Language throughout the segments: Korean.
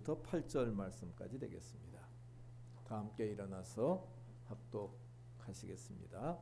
7절부터 8절 말씀까지 되겠습니다. 다 함께 일어나서 합독하시겠습니다.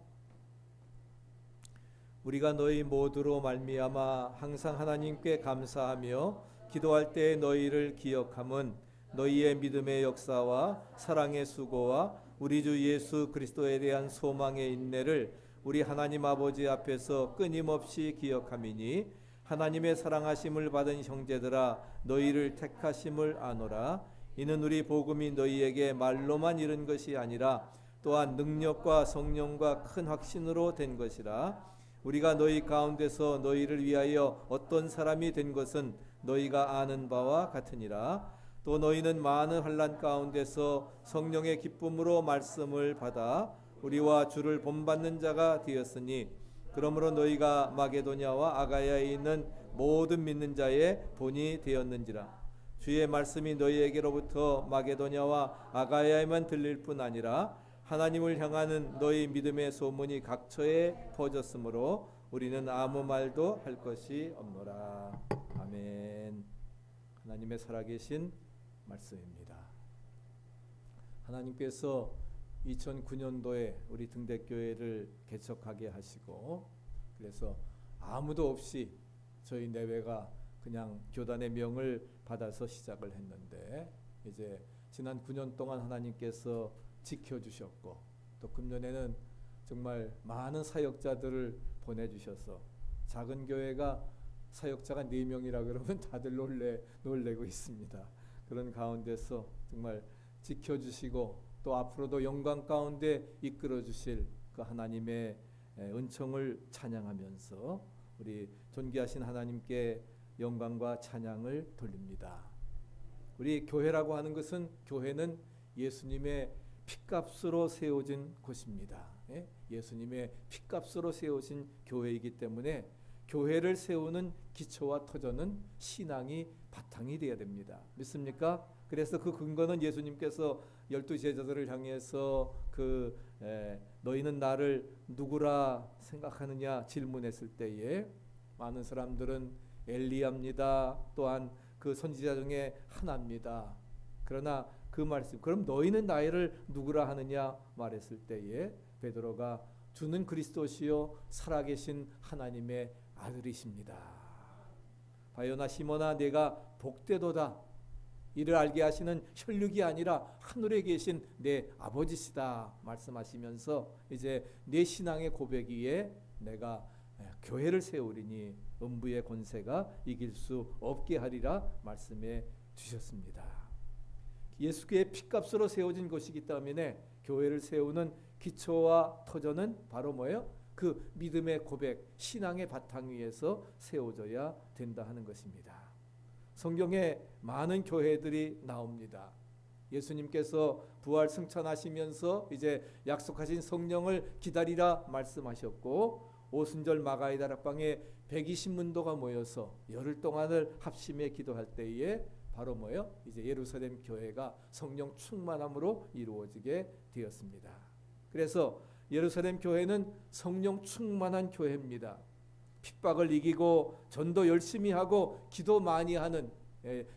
우리가 너희 모두로 말미암아 항상 하나님께 감사하며 기도할 때 너희를 기억함은 너희의 믿음의 역사와 사랑의 수고와 우리 주 예수 그리스도에 대한 소망의 인내를 우리 하나님 아버지 앞에서 끊임없이 기억함이니 하나님의 사랑하심을 받은 형제들아 너희를 택하심을 아노라. 이는 우리 복음이 너희에게 말로만 이른 것이 아니라 또한 능력과 성령과 큰 확신으로 된 것이라. 우리가 너희 가운데서 너희를 위하여 어떤 사람이 된 것은 너희가 아는 바와 같으니라. 또 너희는 많은 환난 가운데서 성령의 기쁨으로 말씀을 받아 우리와 주를 본받는 자가 되었으니 그러므로 너희가 마게도냐와 아가야에 있는 모든 믿는 자의 본이 되었는지라. 주의 말씀이 너희에게로부터 마게도냐와 아가야에만 들릴 뿐 아니라 하나님을 향하는 너희 믿음의 소문이 각처에 퍼졌으므로 우리는 아무 말도 할 것이 없노라. 아멘. 하나님의 살아계신 말씀입니다. 하나님께서 2009년도에 우리 등대교회를 개척하게 하시고 그래서 아무도 없이 저희 내외가 그냥 교단의 명을 받아서 시작을 했는데 이제 지난 9년 동안 하나님께서 지켜주셨고 또 금년에는 정말 많은 사역자들을 보내주셔서 작은 교회가 사역자가 4명이라 그러면 다들 놀래고 있습니다. 그런 가운데서 정말 지켜주시고 또 앞으로도 영광 가운데 이끌어 주실 그 하나님의 은총을 찬양하면서 우리 존귀하신 하나님께 영광과 찬양을 돌립니다. 우리 교회라고 하는 것은 교회는 예수님의 핏값으로 세워진 곳입니다. 예수님의 핏값으로 세워진 교회이기 때문에 교회를 세우는 기초와 터전은 신앙이 바탕이 되어야 됩니다. 믿습니까? 그래서 그 근거는 예수님께서 12제자들을 향해서 너희는 나를 누구라 생각하느냐 질문했을 때에 많은 사람들은 엘리야입니다. 또한 그 선지자 중에 하나입니다. 그러나 그 말씀 그럼 너희는 나를 누구라 하느냐 말했을 때에 베드로가 주는 그리스도시요 살아계신 하나님의 아들이십니다. 바요나 시몬아 내가 복되도다. 이를 알게 하시는 혈육이 아니라 하늘에 계신 내 아버지시다 말씀하시면서 이제 내 신앙의 고백 위에 내가 교회를 세우리니 음부의 권세가 이길 수 없게 하리라 말씀해 주셨습니다. 예수의 핏값으로 세워진 것이기 때문에 교회를 세우는 기초와 터전은 바로 뭐예요? 그 믿음의 고백, 신앙의 바탕 위에서 세워져야 된다 하는 것입니다. 성경에 많은 교회들이 나옵니다. 예수님께서 부활 승천하시면서 이제 약속하신 성령을 기다리라 말씀하셨고 오순절 마가의 다락방에 120문도가 모여서 열흘 동안을 합심해 기도할 때에 바로 뭐예요? 이제 예루살렘 교회가 성령 충만함으로 이루어지게 되었습니다. 그래서 예루살렘 교회는 성령 충만한 교회입니다. 핍박을 이기고 전도 열심히 하고 기도 많이 하는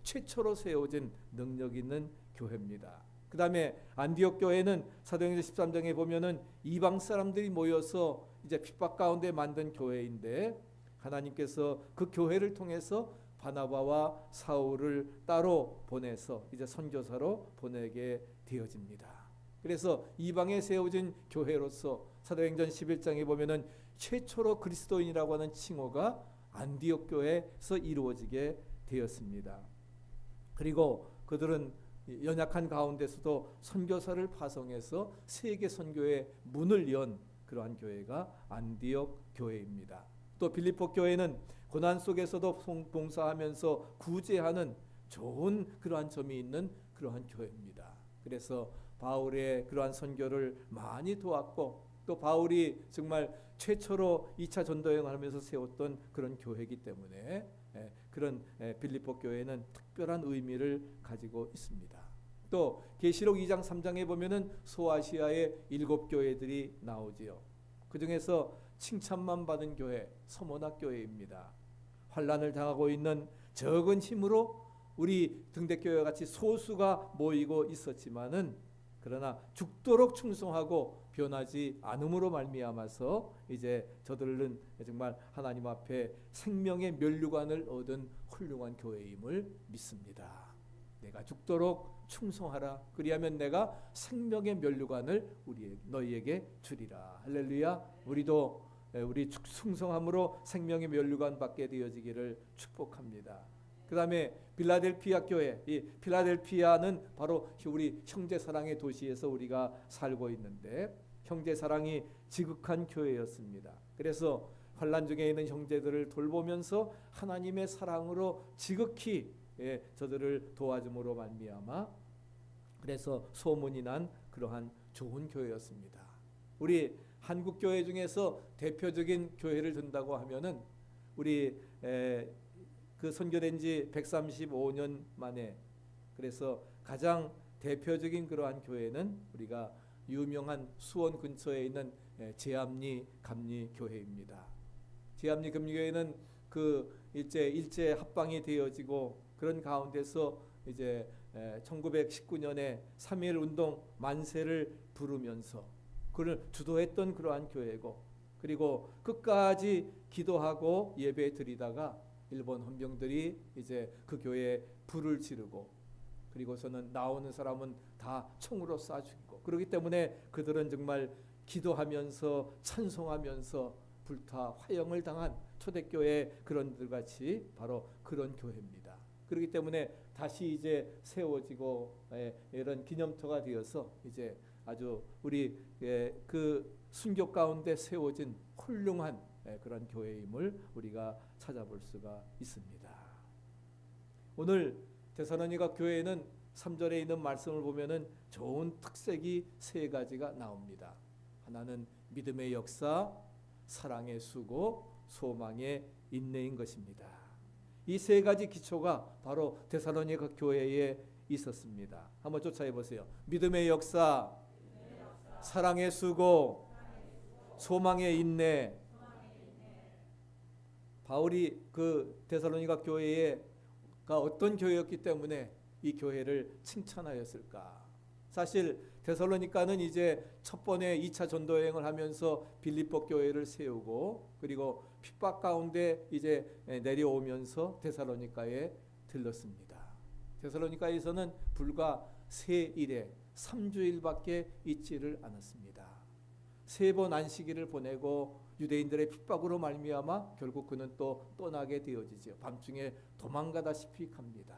최초로 세워진 능력 있는 교회입니다. 그 다음에 안디옥 교회는 사도행전 13장에 보면은 이방 사람들이 모여서 이제 핍박 가운데 만든 교회인데 하나님께서 그 교회를 통해서 바나바와 사울을 따로 보내서 이제 선교사로 보내게 되어집니다. 그래서 이방에 세워진 교회로서 사도행전 11장에 보면은 최초로 그리스도인이라고 하는 칭호가 안디옥 교회에서 이루어지게 되었습니다. 그리고 그들은 연약한 가운데서도 선교사를 파송해서 세계 선교의 문을 연 그러한 교회가 안디옥 교회입니다. 또 빌립보 교회는 고난 속에서도 봉사하면서 구제하는 좋은 그러한 점이 있는 그러한 교회입니다. 그래서 바울의 그러한 선교를 많이 도왔고 또 바울이 정말 최초로 2차 전도여행을 하면서 세웠던 그런 교회이기 때문에 그런 빌립보 교회는 특별한 의미를 가지고 있습니다. 또 계시록 2장 3장에 보면은 소아시아의 7교회들이 나오지요. 그 중에서 칭찬만 받은 교회 서모나 교회입니다. 환난을 당하고 있는 적은 힘으로 우리 등대교회 같이 소수가 모이고 있었지만은 그러나 죽도록 충성하고 변하지 않음으로 말미암아서 이제 저들은 정말 하나님 앞에 생명의 면류관을 얻은 훌륭한 교회임을 믿습니다. 내가 죽도록 충성하라. 그리하면 내가 생명의 면류관을 너희에게 주리라. 할렐루야. 우리도 우리 충성함으로 생명의 면류관 받게 되어지기를 축복합니다. 그 다음에 필라델피아 교회, 이 필라델피아는 바로 우리 형제사랑의 도시에서 우리가 살고 있는데 형제사랑이 지극한 교회였습니다. 그래서 환난 중에 있는 형제들을 돌보면서 하나님의 사랑으로 지극히 저들을 도와줌으로 말미암아 그래서 소문이 난 그러한 좋은 교회였습니다. 우리 한국 교회 중에서 대표적인 교회를 든다고 하면은 우리 그 선교된 지 135년 만에 그래서 가장 대표적인 그러한 교회는 우리가 유명한 수원 근처에 있는 제암리 감리 교회입니다. 제암리 감리 교회는 그 일제 합방이 되어지고 그런 가운데서 이제 1919년에 3.1 운동 만세를 부르면서 그를 주도했던 그러한 교회고 그리고 끝까지 기도하고 예배 드리다가 일본 헌병들이 이제 그 교회에 불을 지르고 그리고서는 나오는 사람은 다 총으로 쏴 죽이고 그렇기 때문에 그들은 정말 기도하면서 찬송하면서 불타 화형을 당한 초대교회 그런들 같이 바로 그런 교회입니다. 그렇기 때문에 다시 이제 세워지고 이런 기념터가 되어서 이제 아주 우리 그 순교 가운데 세워진 훌륭한 그런 교회임을 우리가 찾아볼 수가 있습니다. 오늘 데살로니가 교회는 3절에 있는 말씀을 보면은 좋은 특색이 세 가지가 나옵니다. 하나는 믿음의 역사, 사랑의 수고, 소망의 인내인 것입니다. 이 세 가지 기초가 바로 데살로니가 교회에 있었습니다. 한번 쫓아해 보세요. 믿음의 역사, 사랑의 수고, 소망의 인내. 바울이 그 데살로니가 교회가 어떤 교회였기 때문에 이 교회를 칭찬하였을까? 사실 데살로니가는 이제 첫 번에 2차 전도 여행을 하면서 빌립보 교회를 세우고 그리고 핍박 가운데 이제 내려오면서 데살로니가에 들렀습니다. 데살로니가에서는 불과 3일에 3주일밖에 있지를 않았습니다. 3번 안식일을 보내고 유대인들의 핍박으로 말미암아 결국 그는 또 떠나게 되어지죠. 밤중에 도망가다시피 갑니다.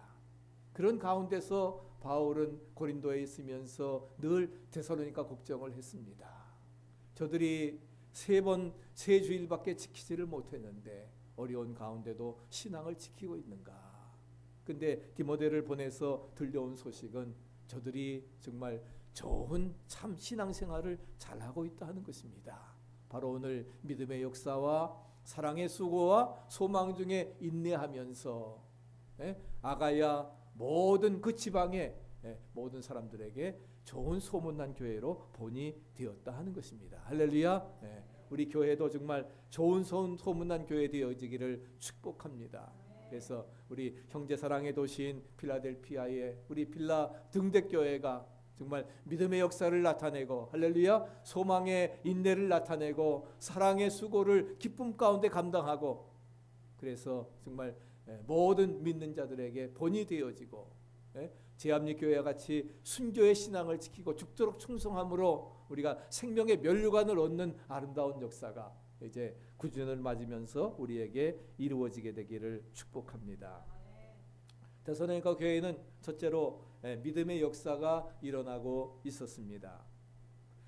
그런 가운데서 바울은 고린도에 있으면서 늘 데살로니가 걱정을 했습니다. 저들이 3주일밖에 지키지를 못했는데 어려운 가운데도 신앙을 지키고 있는가? 근데 디모데를 보내서 들려온 소식은 저들이 정말 좋은 참 신앙생활을 잘하고 있다 하는 것입니다. 바로 오늘 믿음의 역사와 사랑의 수고와 소망 중에 인내하면서 아가야 모든 그 지방의 모든 사람들에게 좋은 소문난 교회로 본이 되었다 하는 것입니다. 할렐루야. 우리 교회도 정말 좋은 소문난 교회 되어지기를 축복합니다. 그래서 우리 형제사랑의 도시인 필라델피아의 우리 필라 등대교회가 정말 믿음의 역사를 나타내고 할렐루야 소망의 인내를 나타내고 사랑의 수고를 기쁨 가운데 감당하고 그래서 정말 모든 믿는 자들에게 본이 되어지고 제암리 교회와 같이 순교의 신앙을 지키고 죽도록 충성함으로 우리가 생명의 면류관을 얻는 아름다운 역사가 이제 9주년을 맞으면서 우리에게 이루어지게 되기를 축복합니다. 데살로니가 교회는 첫째로 믿음의 역사가 일어나고 있었습니다.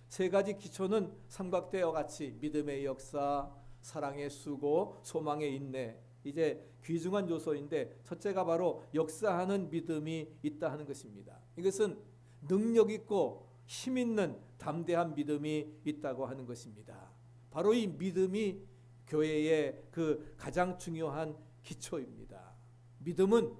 세 가지 기초는 삼각대와 같이 믿음의 역사, 사랑의 수고, 소망의 인내 이제 귀중한 요소인데 첫째가 바로 역사하는 믿음이 있다 하는 것입니다. 이것은 능력 있고 힘 있는 담대한 믿음이 있다고 하는 것입니다. 바로 이 믿음이 교회의 그 가장 중요한 기초입니다. 믿음은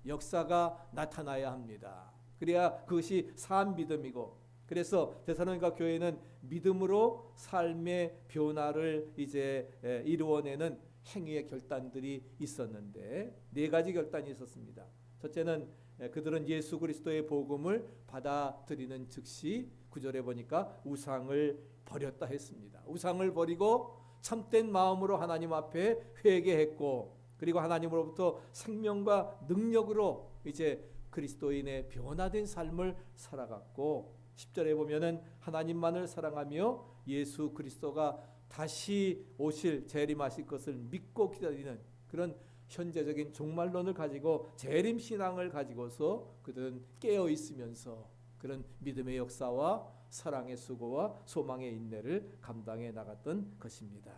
역사가 나타나야 합니다. 그래야 그것이 산 믿음이고 그래서 데살로니가 교회는 믿음으로 삶의 변화를 이제 이루어내는 행위의 결단들이 있었는데 네 가지 결단이 있었습니다. 첫째는 그들은 예수 그리스도의 복음을 받아들이는 즉시 9절에 보니까 우상을 버렸다 했습니다. 우상을 버리고 참된 마음으로 하나님 앞에 회개했고, 그리고 하나님으로부터 생명과 능력으로 이제 그리스도인의 변화된 삶을 살아갔고, 10절에 보면은 하나님만을 사랑하며 예수 그리스도가 다시 오실 재림하실 것을 믿고 기다리는 그런 현재적인 종말론을 가지고 재림 신앙을 가지고서 그들은 깨어 있으면서 그런 믿음의 역사와 사랑의 수고와 소망의 인내를 감당해 나갔던 것입니다.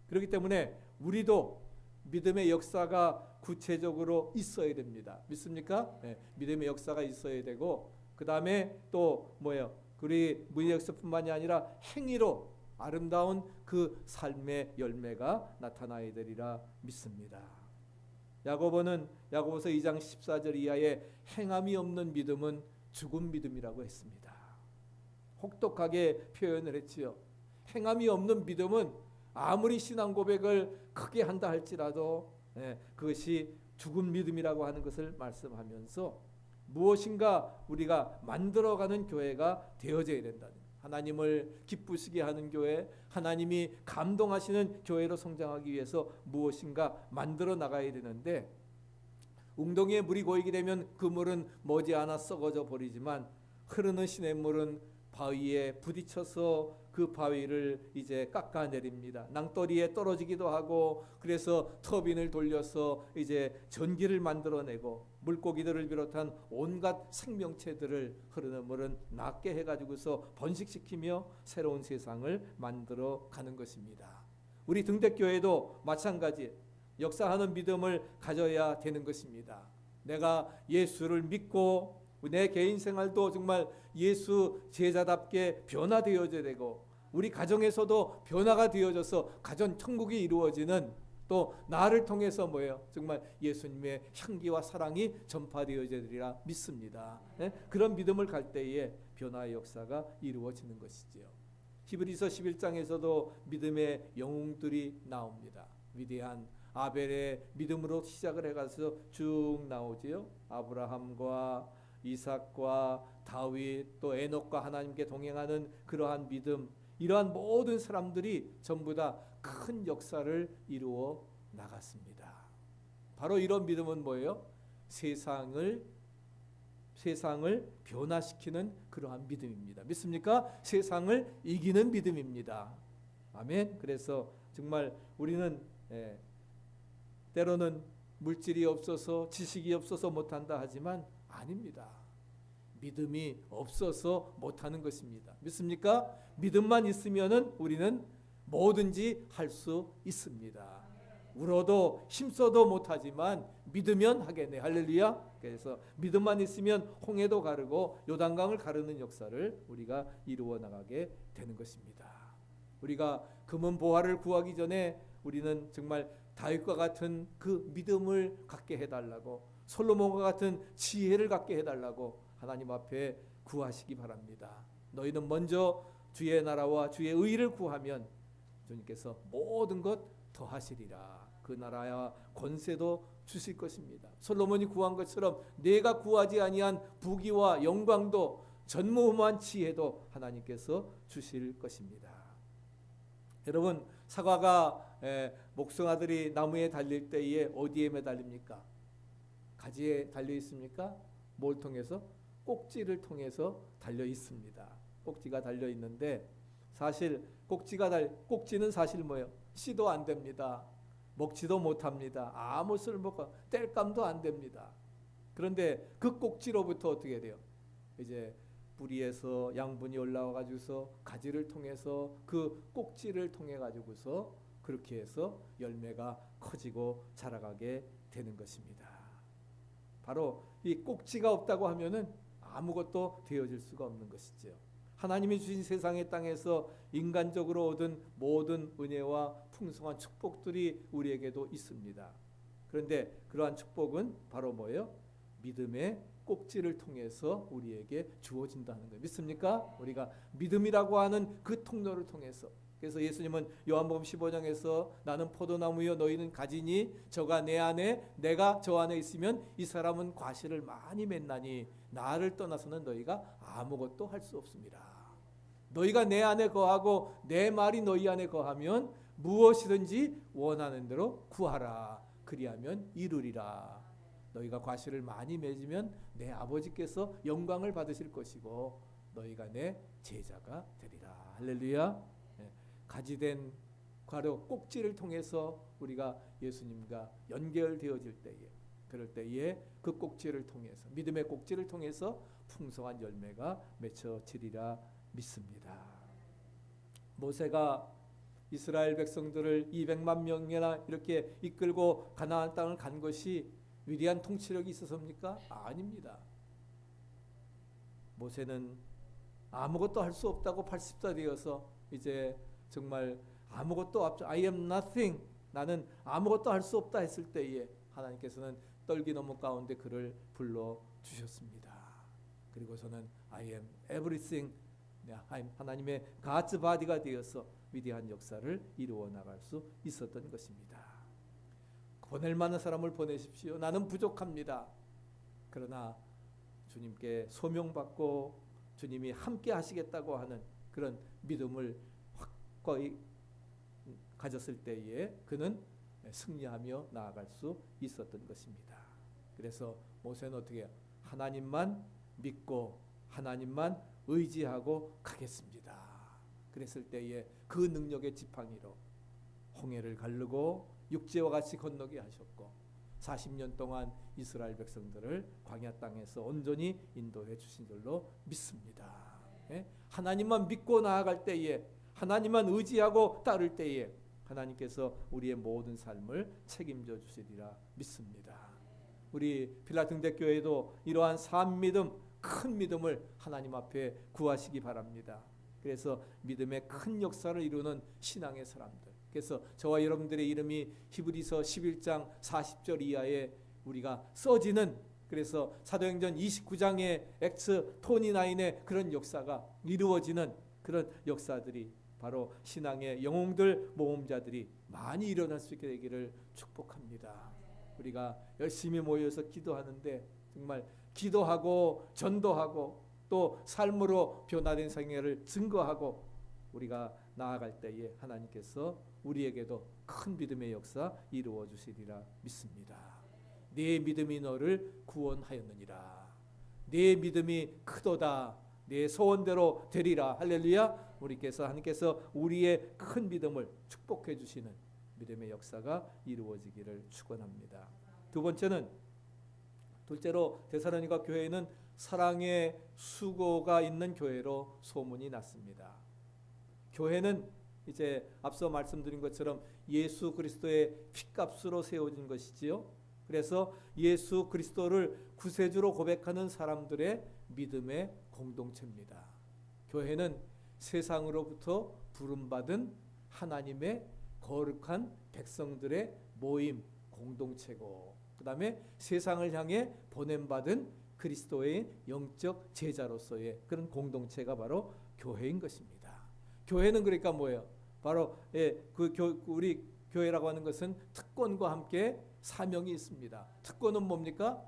그렇기 때문에 우리도 믿음의 역사가 구체적으로 있어야 됩니다. 믿습니까? 네, 믿음의 역사가 있어야 되고, 그 다음에 또 뭐예요? 우리 문의 역사뿐만이 아니라 행위로 아름다운 그 삶의 열매가 나타나야 되리라 믿습니다. 야고보는 야고보서 2장 14절 이하에 행함이 없는 믿음은 죽은 믿음이라고 했습니다. 혹독하게 표현을 했지요. 행함이 없는 믿음은 아무리 신앙 고백을 크게 한다 할지라도 그것이 죽은 믿음이라고 하는 것을 말씀하면서 무엇인가 우리가 만들어가는 교회가 되어져야 된다는, 하나님을 기쁘시게 하는 교회, 하나님이 감동하시는 교회로 성장하기 위해서 무엇인가 만들어 나가야 되는데, 웅덩이에 물이 고이게 되면 그 물은 머지않아 썩어져 버리지만 흐르는 시냇물은 바위에 부딪혀서 그 바위를 이제 깎아내립니다. 낭떠리에 떨어지기도 하고, 그래서 터빈을 돌려서 이제 전기를 만들어내고, 물고기들을 비롯한 온갖 생명체들을 흐르는 물은 낫게 해가지고서 번식시키며 새로운 세상을 만들어 가는 것입니다. 우리 등대교회도 마찬가지 역사하는 믿음을 가져야 되는 것입니다. 내가 예수를 믿고 내 개인 생활도 정말 예수 제자답게 변화되어져야 되고, 우리 가정에서도 변화가 되어져서 가정 천국이 이루어지는, 또 나를 통해서 뭐예요? 정말 예수님의 향기와 사랑이 전파되어져야 되리라 믿습니다. 그런 믿음을 갈 때에 변화의 역사가 이루어지는 것이지요. 히브리서 11장에서도 믿음의 영웅들이 나옵니다. 위대한 아벨의 믿음으로 시작을 해가서 쭉 나오지요. 아브라함과 이삭과 다윗, 또 에녹과 하나님께 동행하는 그러한 믿음, 이러한 모든 사람들이 전부 다 큰 역사를 이루어 나갔습니다. 바로 이런 믿음은 뭐예요? 세상을 변화시키는 그러한 믿음입니다. 믿습니까? 세상을 이기는 믿음입니다. 아멘. 그래서 정말 우리는 때로는 물질이 없어서 지식이 없어서 못한다 하지만 아닙니다. 믿음이 없어서 못하는 것입니다. 믿습니까? 믿음만 있으면은 우리는 뭐든지 할 수 있습니다. 울어도 힘써도 못하지만 믿으면 하겠네. 할렐루야. 그래서 믿음만 있으면 홍해도 가르고 요단강을 가르는 역사를 우리가 이루어 나가게 되는 것입니다. 우리가 금은 보화를 구하기 전에 우리는 정말 다윗과 같은 그 믿음을 갖게 해달라고, 솔로몬과 같은 지혜를 갖게 해달라고 하나님 앞에 구하시기 바랍니다. 너희는 먼저 주의 나라와 주의 의를 구하면 주님께서 모든 것 더하시리라. 그 나라와 권세도 주실 것입니다. 솔로몬이 구한 것처럼 내가 구하지 아니한 부귀와 영광도 전무후무한 지혜도 하나님께서 주실 것입니다. 여러분, 사과가 목송아들이 나무에 달릴 때에 어디에 매달립니까? 가지에 달려 있습니까? 뭘 통해서? 꼭지를 통해서 달려 있습니다. 꼭지가 달려 있는데, 사실 꼭지는 사실 뭐예요? 씨도 안 됩니다. 먹지도 못합니다. 아무 쓸모가, 뗄감도 안 됩니다. 그런데 그 꼭지로부터 어떻게 돼요? 이제 뿌리에서 양분이 올라와 가지고서 가지를 통해서 그 꼭지를 통해 가지고서 그렇게 해서 열매가 커지고 자라가게 되는 것입니다. 바로 이 꼭지가 없다고 하면은 아무것도 되어질 수가 없는 것이죠. 하나님이 주신 세상의 땅에서 인간적으로 얻은 모든 은혜와 풍성한 축복들이 우리에게도 있습니다. 그런데 그러한 축복은 바로 뭐예요? 믿음의 꼭지를 통해서 우리에게 주어진다는 거예요. 믿습니까? 우리가 믿음이라고 하는 그 통로를 통해서, 그래서 예수님은 요한복음 15장에서 나는 포도나무여 너희는 가지니 저가 내 안에 내가 저 안에 있으면 이 사람은 과실을 많이 맺나니 나를 떠나서는 너희가 아무것도 할 수 없습니다. 너희가 내 안에 거하고 내 말이 너희 안에 거하면 무엇이든지 원하는 대로 구하라. 그리하면 이루리라. 너희가 과실을 많이 맺으면 내 아버지께서 영광을 받으실 것이고 너희가 내 제자가 되리라. 할렐루야. 가지된 과로 꼭지를 통해서 우리가 예수님과 연결되어질 때에, 그럴 때에 그 꼭지를 통해서, 믿음의 꼭지를 통해서 풍성한 열매가 맺혀지리라 믿습니다. 모세가 이스라엘 백성들을 200만 명이나 이렇게 이끌고 가나안 땅을 간 것이 위대한 통치력이 있어서입니까? 아닙니다. 모세는 아무것도 할 수 없다고 80歳되어서 이제 정말 아무것도 없죠. I am nothing. 나는 아무것도 할 수 없다 했을 때에 하나님께서는 떨기나무 가운데 그를 불러 주셨습니다. 그리고서는 I am everything. 하나님의 God's body가 되어서 위대한 역사를 이루어 나갈 수 있었던 것입니다. 보낼 만한 사람을 보내십시오. 나는 부족합니다. 그러나 주님께 소명받고 주님이 함께 하시겠다고 하는 그런 믿음을 확고히 가졌을 때에 그는 승리하며 나아갈 수 있었던 것입니다. 그래서 모세는 어떻게 해요? 하나님만 믿고 하나님만 의지하고 가겠습니다. 그랬을 때에 그 능력의 지팡이로 홍해를 가르고 육지와 같이 건너게 하셨고 40년 동안 이스라엘 백성들을 광야 땅에서 온전히 인도해 주신 줄로 믿습니다. 하나님만 믿고 나아갈 때에, 하나님만 의지하고 따를 때에 하나님께서 우리의 모든 삶을 책임져 주시리라 믿습니다. 우리 필라델피아 교회도 이러한 산 믿음, 큰 믿음을 하나님 앞에 구하시기 바랍니다. 그래서 믿음의 큰 역사를 이루는 신앙의 사람들, 그래서 저와 여러분들의 이름이 히브리서 11장 40절 이하에 우리가 써지는, 그래서 사도행전 29장의 엑스 29의 그런 역사가 이루어지는 그런 역사들이 바로 신앙의 영웅들, 모험자들이 많이 일어날 수 있게 되기를 축복합니다. 우리가 열심히 모여서 기도하는데 정말 기도하고 전도하고 또 삶으로 변화된 생애를 증거하고 우리가 나아갈 때에 하나님께서 우리에게도 큰 믿음의 역사 이루어 주시리라 믿습니다. 네 믿음이 너를 구원하였느니라. 네 믿음이 크도다. 네 소원대로 되리라. 할렐루야. 하나님께서 우리의 큰 믿음을 축복해 주시는 믿음의 역사가 이루어지기를 축원합니다. 둘째로 데살로니가 교회는 사랑의 수고가 있는 교회로 소문이 났습니다. 교회는 이제 앞서 말씀드린 것처럼 예수 그리스도의 핏값으로 세워진 것이지요. 그래서 예수 그리스도를 구세주로 고백하는 사람들의 믿음의 공동체입니다. 교회는 세상으로부터 부름받은 하나님의 거룩한 백성들의 모임, 공동체고, 그 다음에 세상을 향해 보냄받은 그리스도의 영적 제자로서의 그런 공동체가 바로 교회인 것입니다. 교회는 그러니까 뭐예요? 바로 우리 교회라고 하는 것은 특권과 함께 사명이 있습니다. 특권은 뭡니까?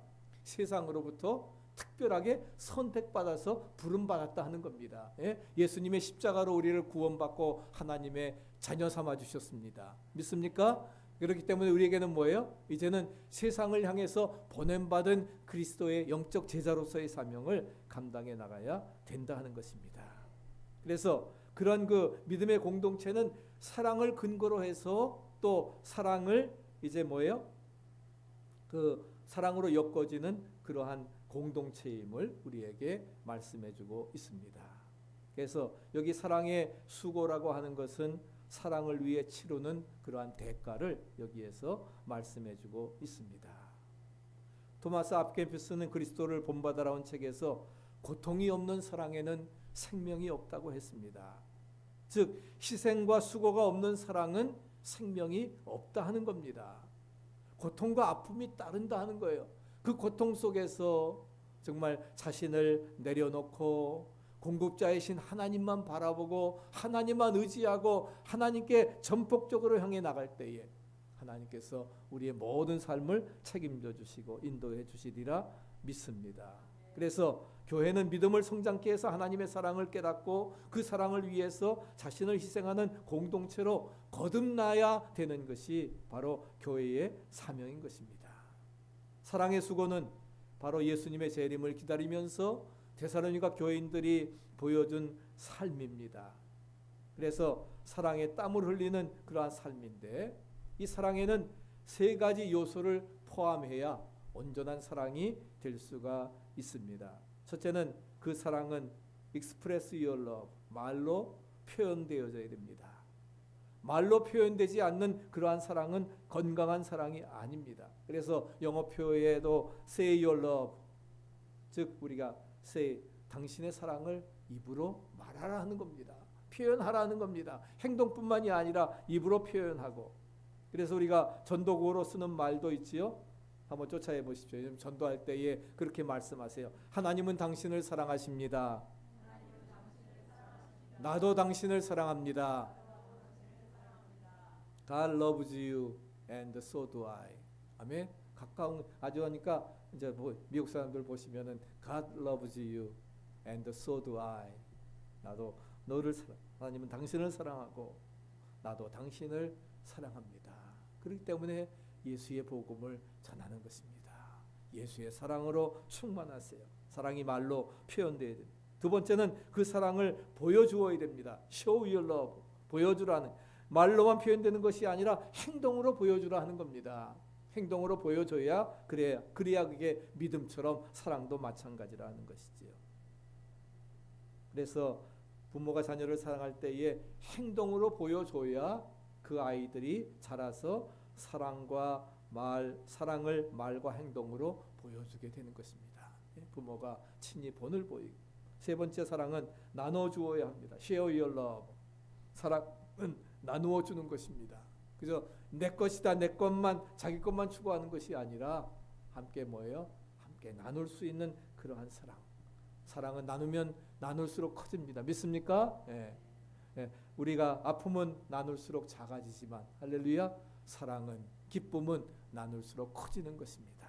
세상으로부터 특별하게 선택받아서 부름받았다 하는 겁니다. 예수님의 십자가로 우리를 구원받고 하나님의 자녀 삼아 주셨습니다. 믿습니까? 그렇기 때문에 우리에게는 뭐예요? 이제는 세상을 향해서 보냄받은 그리스도의 영적 제자로서의 사명을 감당해 나가야 된다 하는 것입니다. 그래서 그런 그 믿음의 공동체는 사랑을 근거로 해서 또 사랑을 이제 뭐예요? 그 사랑으로 엮어지는 그러한 공동체임을 우리에게 말씀해주고 있습니다. 그래서 여기 사랑의 수고라고 하는 것은 사랑을 위해 치르는 그러한 대가를 여기에서 말씀해주고 있습니다. 토마스 아프케피스는 그리스도를 본받아라온 책에서 고통이 없는 사랑에는 생명이 없다고 했습니다. 즉 희생과 수고가 없는 사랑은 생명이 없다 하는 겁니다. 고통과 아픔이 따른다 하는 거예요. 그 고통 속에서 정말 자신을 내려놓고 공급자이신 하나님만 바라보고 하나님만 의지하고 하나님께 전폭적으로 향해 나갈 때에 하나님께서 우리의 모든 삶을 책임져 주시고 인도해 주시리라 믿습니다. 그래서 교회는 믿음을 성장케 해서 하나님의 사랑을 깨닫고 그 사랑을 위해서 자신을 희생하는 공동체로 거듭나야 되는 것이 바로 교회의 사명인 것입니다. 사랑의 수고는 바로 예수님의 재림을 기다리면서 데살로니가 교인들이 보여준 삶입니다. 그래서 사랑에 땀을 흘리는 그러한 삶인데 이 사랑에는 세 가지 요소를 포함해야 온전한 사랑이 될 수가 있습니다. 첫째는 그 사랑은 express your love, 말로 표현되어져야 됩니다. 말로 표현되지 않는 그러한 사랑은 건강한 사랑이 아닙니다. 그래서 영어 표에도 say your love, 즉 우리가 say, 당신의 사랑을 입으로 말하라 하는 겁니다. 표현하라는 겁니다. 행동뿐만이 아니라 입으로 표현하고. 그래서 우리가 전도구로 쓰는 말도 있지요. 한번 쫓아해 보십시오. 전도할 때에 그렇게 말씀하세요. 하나님은 당신을 사랑하십니다. 나도 당신을 사랑합니다. God loves you and so do I. 아멘. 가까운 아주 하니까 이제 뭐 미국 사람들 보시면은 God loves you and so do I. 나도 너를 하나님은 당신을 사랑하고 나도 당신을 사랑합니다. 그렇기 때문에 예수의 복음을 전하는 것입니다. 예수의 사랑으로 충만하세요. 사랑이 말로 표현돼야 됩니다. 두 번째는 그 사랑을 보여주어야 됩니다. Show your love. 보여주라는, 말로만 표현되는 것이 아니라 행동으로 보여주라 하는 겁니다. 행동으로 보여줘야 그래야 그게 믿음처럼 사랑도 마찬가지라는 것이지요. 그래서 부모가 자녀를 사랑할 때에 행동으로 보여줘야 그 아이들이 자라서 사랑을 말과 행동으로 보여주게 되는 것입니다. 부모가 친히 본을 보이고. 세 번째 사랑은 나눠주어야 합니다. Share your love. 사랑은 나누어 주는 것입니다. 그래서 내 것이다, 내 것만, 자기 것만 추구하는 것이 아니라 함께 뭐예요? 함께 나눌 수 있는 그러한 사랑. 사랑은 나누면 나눌수록 커집니다. 믿습니까? 예. 예. 우리가 아픔은 나눌수록 작아지지만 할렐루야, 사랑은, 기쁨은 나눌수록 커지는 것입니다.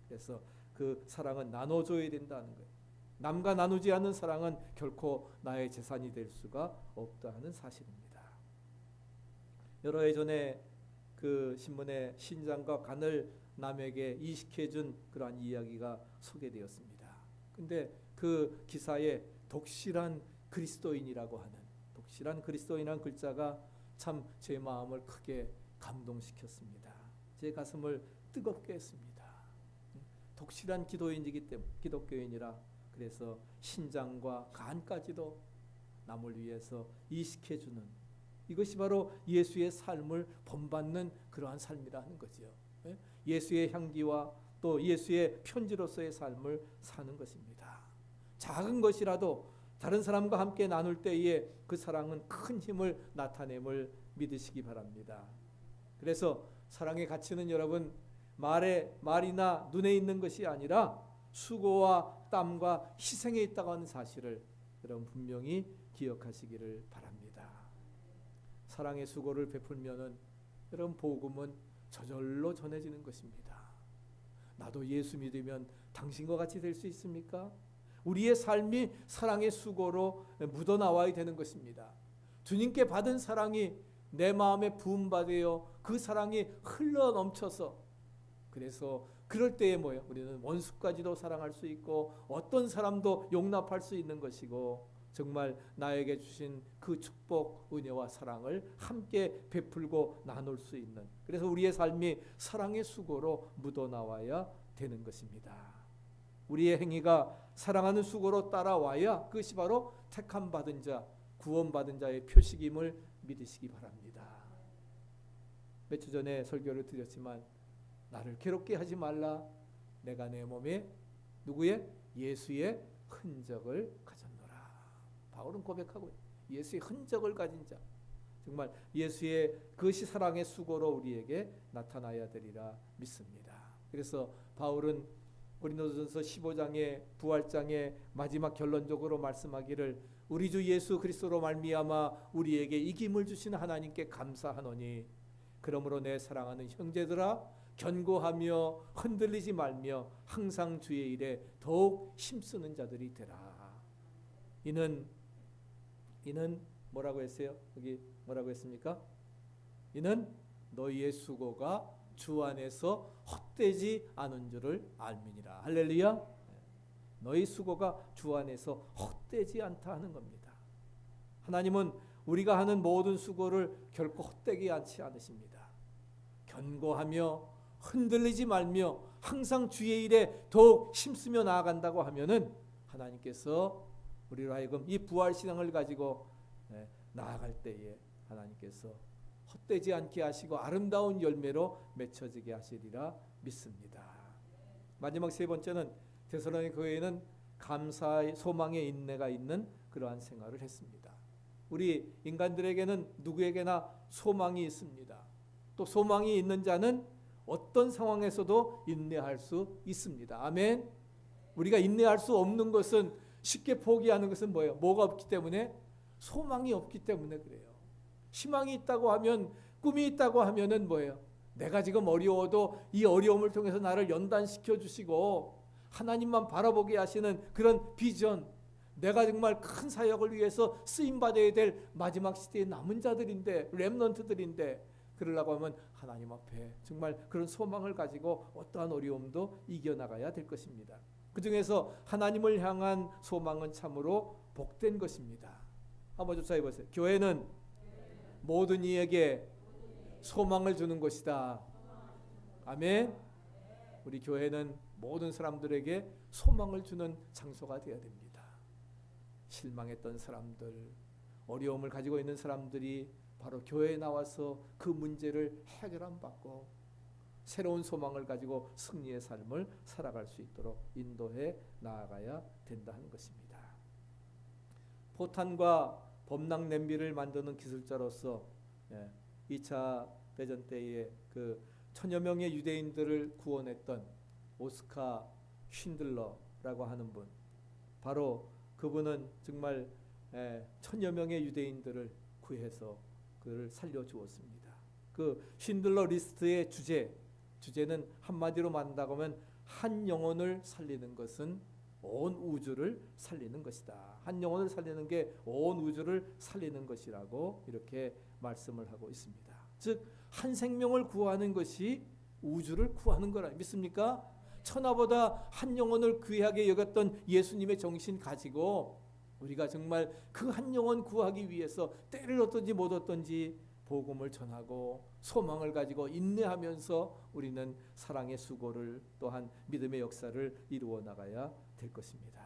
그래서 그 사랑은 나눠줘야 된다는 거예요. 남과 나누지 않는 사랑은 결코 나의 재산이 될 수가 없다 하는 사실입니다. 여러 해 전에 그 신문에 신장과 간을 남에게 이식해준 그러한 이야기가 소개되었습니다. 근데 그 기사에 독실한 그리스도인이라고 하는, 독실한 그리스도인이라는 글자가 참 제 마음을 크게 감동시켰습니다. 제 가슴을 뜨겁게 했습니다. 독실한 기도인이기 때문에, 기독교인이라 그래서 신장과 간까지도 남을 위해서 이식해주는, 이것이 바로 예수의 삶을 본받는 그러한 삶이라는 거죠. 예수의 향기와 또 예수의 편지로서의 삶을 사는 것입니다. 작은 것이라도 다른 사람과 함께 나눌 때에 그 사랑은 큰 힘을 나타냄을 믿으시기 바랍니다. 그래서 사랑의 가치는 여러분 말이나 눈에 있는 것이 아니라 수고와 땀과 희생에 있다고 하는 사실을 여러분 분명히 기억하시기를 바랍니다. 사랑의 수고를 베풀면은 여러분 복음은 저절로 전해지는 것입니다. 나도 예수 믿으면 당신과 같이 될 수 있습니까? 우리의 삶이 사랑의 수고로 묻어나와야 되는 것입니다. 주님께 받은 사랑이 내 마음에 부음받아요. 그 사랑이 흘러 넘쳐서, 그래서 그럴 때에 뭐예요? 우리는 원수까지도 사랑할 수 있고 어떤 사람도 용납할 수 있는 것이고, 정말 나에게 주신 그 축복, 은혜와 사랑을 함께 베풀고 나눌 수 있는, 그래서 우리의 삶이 사랑의 수고로 묻어나와야 되는 것입니다. 우리의 행위가 사랑하는 수고로 따라와야 그것이 바로 택함 받은 자, 구원받은 자의 표식임을 믿으시기 바랍니다. 몇 주 전에 설교를 드렸지만 나를 괴롭게 하지 말라. 내가 내 몸에 누구의? 예수의 흔적을 가졌노라. 바울은 고백하고 예수의 흔적을 가진 자, 정말 예수의 그것이 사랑의 수고로 우리에게 나타나야 되리라 믿습니다. 그래서 바울은 고린도전서 15장의 부활장의 마지막 결론적으로 말씀하기를 우리 주 예수 그리스도로 말미암아 우리에게 이김을 주신 하나님께 감사하노니 그러므로 내 사랑하는 형제들아 견고하며 흔들리지 말며 항상 주의 일에 더욱 힘쓰는 자들이 되라. 이는 뭐라고 했어요? 여기 뭐라고 했습니까? 이는 너희의 수고가 주 안에서 헛되지 않은 줄을 알미니라. 할렐루야. 너희 수고가 주 안에서 헛되지 않다 하는 겁니다. 하나님은 우리가 하는 모든 수고를 결코 헛되게 하지 않으십니다. 견고하며 흔들리지 말며 항상 주의 일에 더욱 힘쓰며 나아간다고 하면은 하나님께서 우리로 하여금 이 부활 신앙을 가지고 나아갈 때에 하나님께서 헛되지 않게 하시고 아름다운 열매로 맺혀지게 하시리라 믿습니다. 마지막 세 번째는 데살로니가 교회에는 감사의 소망의 인내가 있는 그러한 생활을 했습니다. 우리 인간들에게는 누구에게나 소망이 있습니다. 또 소망이 있는 자는 어떤 상황에서도 인내할 수 있습니다. 아멘. 우리가 인내할 수 없는 것은 쉽게 포기하는 것은 뭐예요? 뭐가 없기 때문에? 소망이 없기 때문에 그래요. 희망이 있다고 하면, 꿈이 있다고 하면은 뭐예요? 내가 지금 어려워도 이 어려움을 통해서 나를 연단시켜 주시고 하나님만 바라보게 하시는 그런 비전, 내가 정말 큰 사역을 위해서 쓰임받아야 될 마지막 시대의 남은 자들인데, 렘넌트들인데, 그러려고 하면 하나님 앞에 정말 그런 소망을 가지고 어떠한 어려움도 이겨나가야 될 것입니다. 그 중에서 하나님을 향한 소망은 참으로 복된 것입니다. 한번 좀 보세요. 교회는 모든 이에게 소망을 주는 것이다. 아멘. 우리 교회는 모든 사람들에게 소망을 주는 장소가 되어야 됩니다. 실망했던 사람들, 어려움을 가지고 있는 사람들이 바로 교회에 나와서 그 문제를 해결함 받고 새로운 소망을 가지고 승리의 삶을 살아갈 수 있도록 인도해 나아가야 된다 하는 것입니다. 포탄과 범랑 냄비를 만드는 기술자로서 2차 대전 때에 그 천여 명의 유대인들을 구원했던 오스카 쉰들러라고 하는 분, 바로 그분은 정말 천여 명의 유대인들을 구해서 그를 살려주었습니다. 그 쉰들러 리스트의 주제는 한마디로 말한다고 하면 한 영혼을 살리는 것은 온 우주를 살리는 것이다. 한 영혼을 살리는 게 온 우주를 살리는 것이라고 이렇게 말씀을 하고 있습니다. 즉 한 생명을 구하는 것이 우주를 구하는 거라 믿습니까? 천하보다 한 영혼을 귀하게 여겼던 예수님의 정신 가지고 우리가 정말 그 한 영혼 구하기 위해서 때를 얻든지 못 얻든지 복음을 전하고 소망을 가지고 인내하면서 우리는 사랑의 수고를 또한 믿음의 역사를 이루어 나가야 될 것입니다.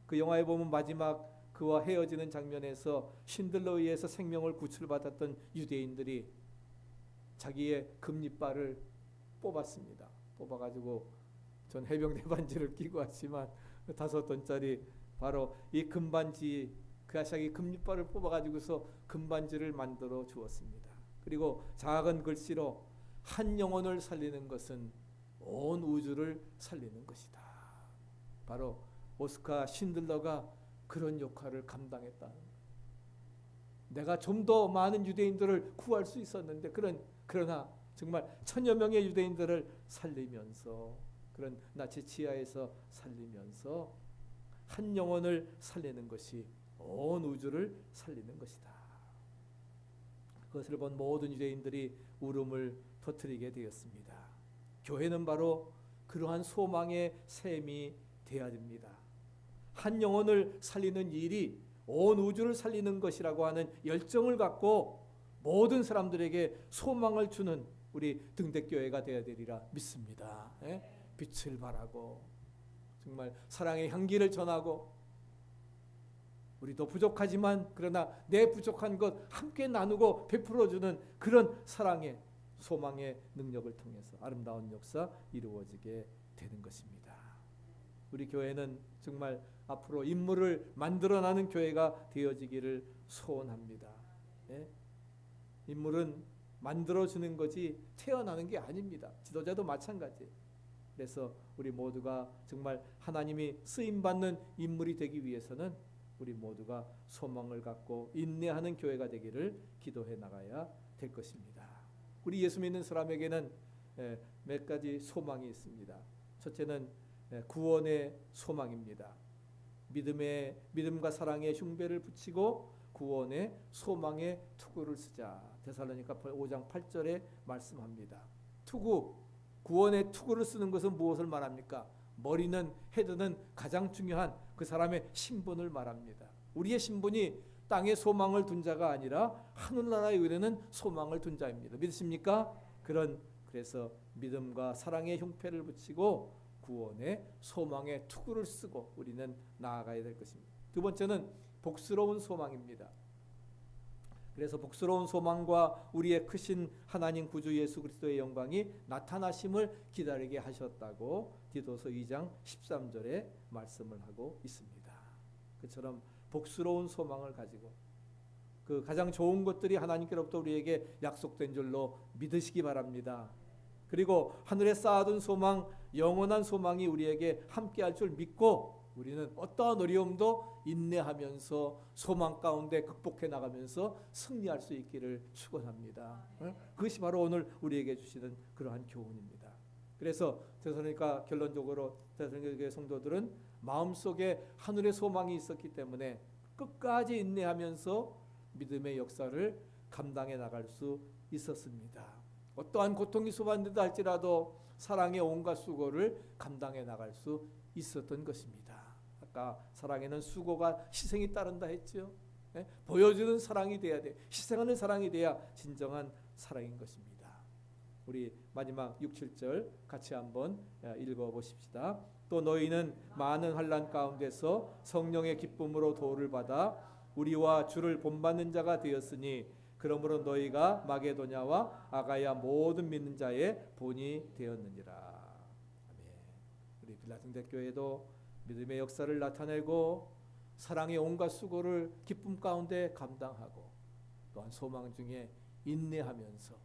그 영화에 보면 마지막 그와 헤어지는 장면에서 쉰들러에 의해서 생명을 구출받았던 유대인들이 자기의 금리발을 뽑았습니다. 뽑아가지고 전 해병대 반지를 끼고 왔지만 5톤짜리 바로 이 금반지, 그 자기 금리발을 뽑아가지고서 금반지를 만들어 주었습니다. 그리고 작은 글씨로 한 영혼을 살리는 것은 온 우주를 살리는 것이다. 바로 오스카 쉰들러가 그런 역할을 감당했다. 내가 좀 더 많은 유대인들을 구할 수 있었는데 그러나 정말 천여 명의 유대인들을 살리면서 그런 나치 치하에서 살리면서 한 영혼을 살리는 것이 온 우주를 살리는 것이다. 그것을 본 모든 유대인들이 울음을 터뜨리게 되었습니다. 교회는 바로 그러한 소망의 셈이 되어야 됩니다. 한 영혼을 살리는 일이 온 우주를 살리는 것이라고 하는 열정을 갖고 모든 사람들에게 소망을 주는 우리 등대교회가 되어야 되리라 믿습니다. 빛을 발하고 정말 사랑의 향기를 전하고 우리도 부족하지만 그러나 내 부족한 것 함께 나누고 베풀어주는 그런 사랑의 소망의 능력을 통해서 아름다운 역사 이루어지게 되는 것입니다. 우리 교회는 정말 앞으로 인물을 만들어나는 교회가 되어지기를 소원합니다. 인물은 만들어주는 거지 태어나는 게 아닙니다. 지도자도 마찬가지. 그래서 우리 모두가 정말 하나님이 쓰임받는 인물이 되기 위해서는 우리 모두가 소망을 갖고 인내하는 교회가 되기를 기도해 나가야 될 것입니다. 우리 예수 믿는 사람에게는 몇 가지 소망이 있습니다. 첫째는 구원의 소망입니다. 믿음과 사랑의 흉배를 붙이고 구원의 소망의 투구를 쓰자. 데살로니가 5장 8절에 말씀합니다. 투구, 구원의 투구를 쓰는 것은 무엇을 말합니까? 머리는 헤드는 가장 중요한 그 사람의 신분을 말합니다. 우리의 신분이 땅에 소망을 둔 자가 아니라 하늘나라에 이르는 소망을 둔 자입니다. 믿으십니까? 그래서 믿음과 사랑의 흉패를 붙이고 구원의 소망의 투구를 쓰고 우리는 나아가야 될 것입니다. 두 번째는 복스러운 소망입니다. 그래서 복스러운 소망과 우리의 크신 하나님 구주 예수 그리스도의 영광이 나타나심을 기다리게 하셨다고 디도서 2장 13절에 말씀을 하고 있습니다. 그처럼 복스러운 소망을 가지고 그 가장 좋은 것들이 하나님께로부터 우리에게 약속된 줄로 믿으시기 바랍니다. 그리고 하늘에 쌓아둔 소망, 영원한 소망이 우리에게 함께할 줄 믿고 우리는 어떠한 어려움도 인내하면서 소망 가운데 극복해 나가면서 승리할 수 있기를 축원합니다. 그것이 바로 오늘 우리에게 주시는 그러한 교훈입니다. 그래서 데살로니가 결론적으로 데살로니가 성도들은 마음속에 하늘의 소망이 있었기 때문에 끝까지 인내하면서 믿음의 역사를 감당해 나갈 수 있었습니다. 어떠한 고통이 수반된다 할지라도 사랑의 온갖 수고를 감당해 나갈 수 있었던 것입니다. 아까 사랑에는 수고가 희생이 따른다 했죠. 보여주는 사랑이 돼야 돼. 희생하는 사랑이 돼야 진정한 사랑인 것입니다. 우리 마지막 6, 7절 같이 한번 읽어보십시다. 또 너희는 많은 환난 가운데서 성령의 기쁨으로 도를 받아 우리와 주를 본받는 자가 되었으니 그러므로 너희가 마게도냐와 아가야 모든 믿는 자의 본이 되었느니라. 아멘. 우리 빌라델피아 교회도 믿음의 역사를 나타내고 사랑의 온갖 수고를 기쁨 가운데 감당하고 또한 소망 중에 인내하면서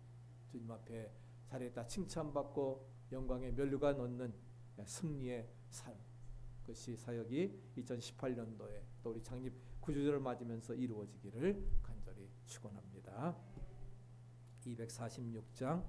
주님 앞에 잘했다 칭찬받고 영광의 면류관 얻는 승리의 삶, 그것이 사역이 2018년도에 또 우리 창립 9주년을 맞으면서 이루어지기를 간절히 축원합니다. 246장